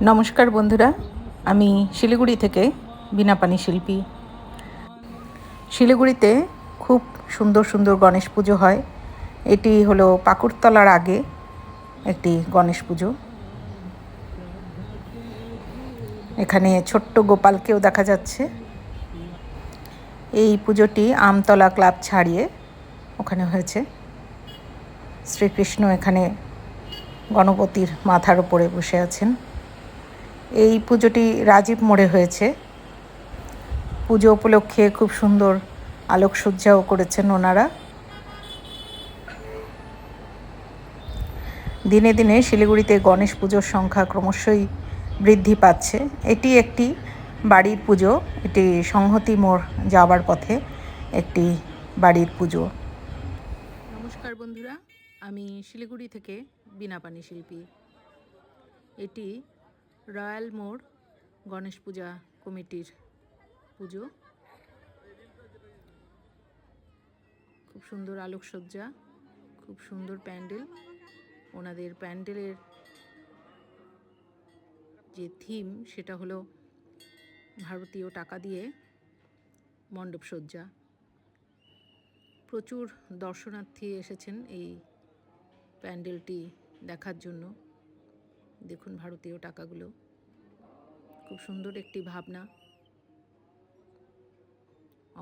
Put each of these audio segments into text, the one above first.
নমস্কার বন্ধুরা, আমি শিলিগুড়ি থেকে বীণা পানি শিল্পী। শিলিগুড়িতে খুব সুন্দর সুন্দর গণেশ পুজো হয়। এটি হলো পাকুড়তলার আগে একটি গণেশ পুজো। এখানে ছোট্ট গোপালকেও দেখা যাচ্ছে। এই পুজোটি আমতলা ক্লাব ছাড়িয়ে ওখানে হয়েছে। শ্রীকৃষ্ণ এখানে গণপতির মাথার উপরে বসে আছেন। এই পুজোটি রাজীব মোড়ে হয়েছে। পুজো উপলক্ষে খুব সুন্দর আলোকসজ্জাও করেছেন ওনারা। দিনে দিনে শিলিগুড়িতে গণেশ পুজোর সংখ্যা ক্রমশই বৃদ্ধি পাচ্ছে। এটি একটি বাড়ির পুজো। এটি সংহতি মোড় যাওয়ার পথে একটি বাড়ির পুজো। নমস্কার বন্ধুরা, আমি শিলিগুড়ি থেকে বীণা পানি শিল্পী। এটি রয়্যাল মোড় গণেশ পূজা কমিটির পুজো। খুব সুন্দর আলোকসজ্জা, খুব সুন্দর প্যান্ডেল। ওনাদের প্যান্ডেলের যে থিম সেটা হলো ভারতীয় টাকা দিয়ে মণ্ডপসজ্জা। প্রচুর দর্শনার্থী এসেছেন এই প্যান্ডেলটি দেখার জন্য। দেখুন ভারতীয় টাকাগুলো, খুব সুন্দর একটি ভাবনা,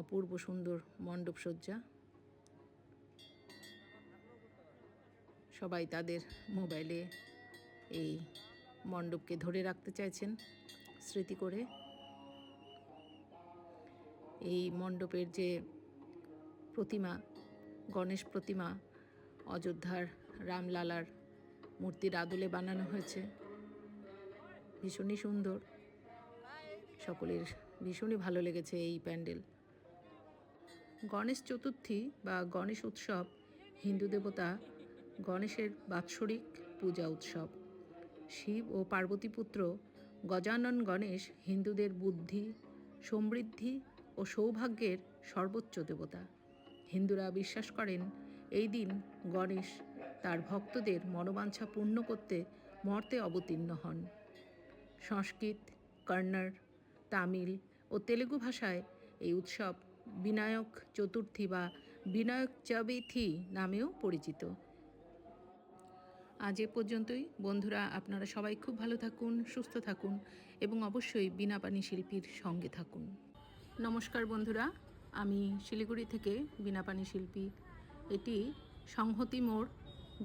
অপূর্ব সুন্দর মণ্ডপসজ্জা। সবাই তাদের মোবাইলে এই মণ্ডপকে ধরে রাখতে চাইছেন স্মৃতি করে। এই মণ্ডপের যে প্রতিমা, গণেশ প্রতিমা, অযোধ্যার রামলালার মূর্তির আদলে বানানো হয়েছে। ভীষণই সুন্দর, সকলের ভীষণই ভালো লেগেছে এই প্যান্ডেল। গণেশ চতুর্থী বা গণেশ উৎসব হিন্দু দেবতা গণেশের বাৎসরিক পূজা উৎসব। শিব ও পার্বতী পুত্র গজানন গণেশ হিন্দুদের বুদ্ধি, সমৃদ্ধি ও সৌভাগ্যের সর্বোচ্চ দেবতা। হিন্দুরা বিশ্বাস করেন এই দিন গণেশ তার ভক্তদের মনোবাঞ্ছা পূর্ণ করতে মর্তে অবতীর্ণ হন। সংস্কৃত, কন্নড়, তামিল ও তেলুগু ভাষায় এই উৎসব বিনায়ক চতুর্থী বা বিনায়ক চবিথি নামেও পরিচিত। আজ এ পর্যন্তই বন্ধুরা। আপনারা সবাই খুব ভালো থাকুন, সুস্থ থাকুন এবং অবশ্যই বীণা পানি শিল্পীর সঙ্গে থাকুন। নমস্কার বন্ধুরা, আমি শিলিগুড়ি থেকে বীণা পানি শিল্পী। এটি সংহতি মোড়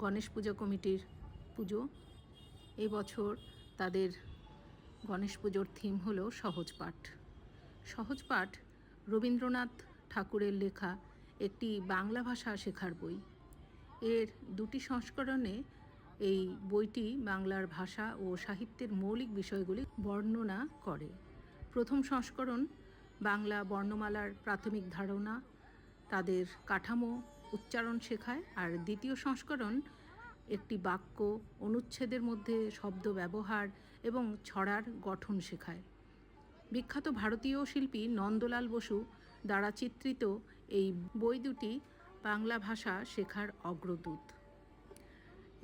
গণেশ পূজা কমিটির পুজো। এই বছর তাদের গণেশ পুজোর থিম হলো সহজ পাঠ। সহজ পাঠ রবীন্দ্রনাথ ঠাকুরের লেখা একটি বাংলা ভাষা শেখার বই। এর দুটি সংস্করণে এই বইটি বাংলার ভাষা ও সাহিত্যের মৌলিক বিষয়গুলি বর্ণনা করে। প্রথম সংস্করণ বাংলা বর্ণমালার প্রাথমিক ধারণা, তাদের কাঠামো, উচ্চারণ শেখায়। আর দ্বিতীয় সংস্করণ একটি বাক্য, অনুচ্ছেদের মধ্যে শব্দ ব্যবহার এবং ছড়ার গঠন শেখায়। বিখ্যাত ভারতীয় শিল্পী নন্দলাল বসু দ্বারা চিত্রিত এই বই দুটি বাংলা ভাষা শেখার অগ্রদূত।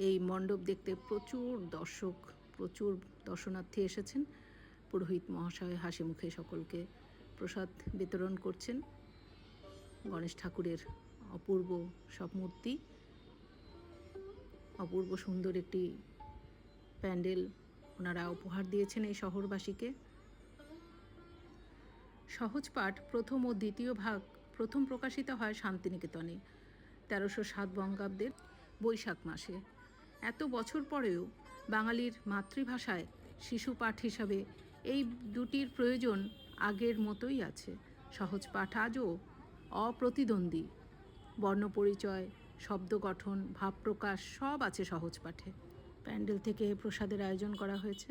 এই মণ্ডপ দেখতে প্রচুর দর্শনার্থী এসেছেন। পুরোহিত মহাশয় হাসি মুখে সকলকে প্রসাদ বিতরণ করছেন। গণেশ ঠাকুরের অপূর্ব সব মূর্তি, অপূর্ব সুন্দর একটি প্যান্ডেল ওনারা উপহার দিয়েছেন এই শহরবাসীকে। সহজ পাঠ প্রথম ও দ্বিতীয় ভাগ প্রথম প্রকাশিত হয় শান্তিনিকেতনে 1307 বঙ্গাব্দের বৈশাখ মাসে। এত বছর পরেও বাঙালির মাতৃভাষায় শিশু পাঠ হিসাবে এই দুটির প্রয়োজন আগের মতোই আছে। সহজ পাঠ আজও অপ্রতিদ্বন্দ্বী। বর্ণপরিচয়, শব্দ গঠন, ভাব প্রকাশ সব আছে সহজ পাঠে। প্যান্ডেল থেকে প্রসাদের আয়োজন করা হয়েছে।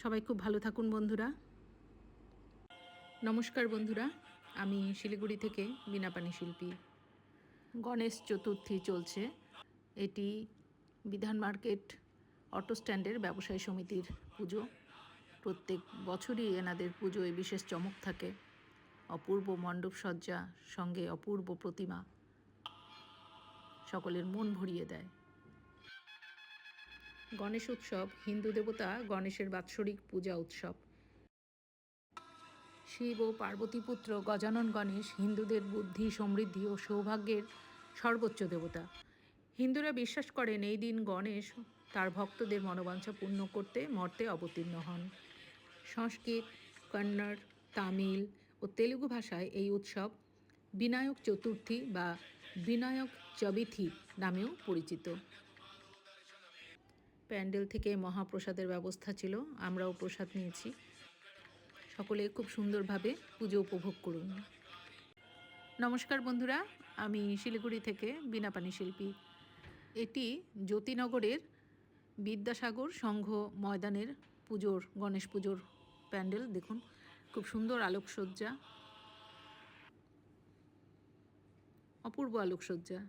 সবাই খুব ভালো থাকুন বন্ধুরা। নমস্কার বন্ধুরা, আমি শিলিগুড়ি থেকে বীণা পানি শিল্পী। গণেশ চতুর্থী চলছে। এটি বিধান মার্কেট অটো স্ট্যান্ডের ব্যবসায়ী সমিতির পুজো। প্রত্যেক বছরই এনাদের পুজোয় বিশেষ চমক থাকে। অপূর্ব মণ্ডপ সজ্জা সঙ্গে অপূর্ব প্রতিমা সকলের মন ভরিয়ে দেয়। গণেশ উৎসব হিন্দু দেবতা গণেশের বাৎসরিক পূজা উৎসব। শিব ও পার্বতী পুত্র গজানন গণেশ হিন্দুদের বুদ্ধি, সমৃদ্ধি ও সৌভাগ্যের সর্বোচ্চ দেবতা। হিন্দুরা বিশ্বাস করেন এই দিন গণেশ তার ভক্তদের মনোবাঞ্ছা পূর্ণ করতে মর্তে অবতীর্ণ হন। সংস্কৃত, কন্নড়, তামিল ও তেলুগু ভাষায় এই উৎসব বিনায়ক চতুর্থী বা বিনায়ক চবিথি নামেও পরিচিত। প্যান্ডেল থেকে মহাপ্রসাদের ব্যবস্থা ছিল, আমরাও প্রসাদ নিয়েছি। সকলে খুব সুন্দরভাবে পুজো উপভোগ করুন। নমস্কার বন্ধুরা, আমি শিলিগুড়ি থেকে বীণাপাণি শিল্পী। এটি জ্যোতিনগরের বিদ্যাসাগর সংঘ ময়দানের গণেশ পুজোর প্যান্ডেল। দেখুন, খুব সুন্দর আলোকসজ্জা, অপূর্ব আলোকসজ্জা।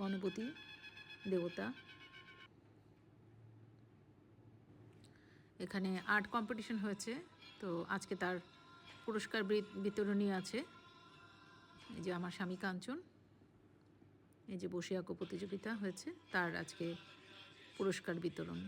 গণপতি দেবতা। এখানে আর্ট কম্পিটিশন হয়েছে, তো আজকে তার পুরস্কার বিতরণী আছে। এই যে আমার স্বামী কাঞ্চন, এই যে বসে আঁকো প্রতিযোগিতা হয়েছে, তার আজকে পুরস্কার বিতরণ।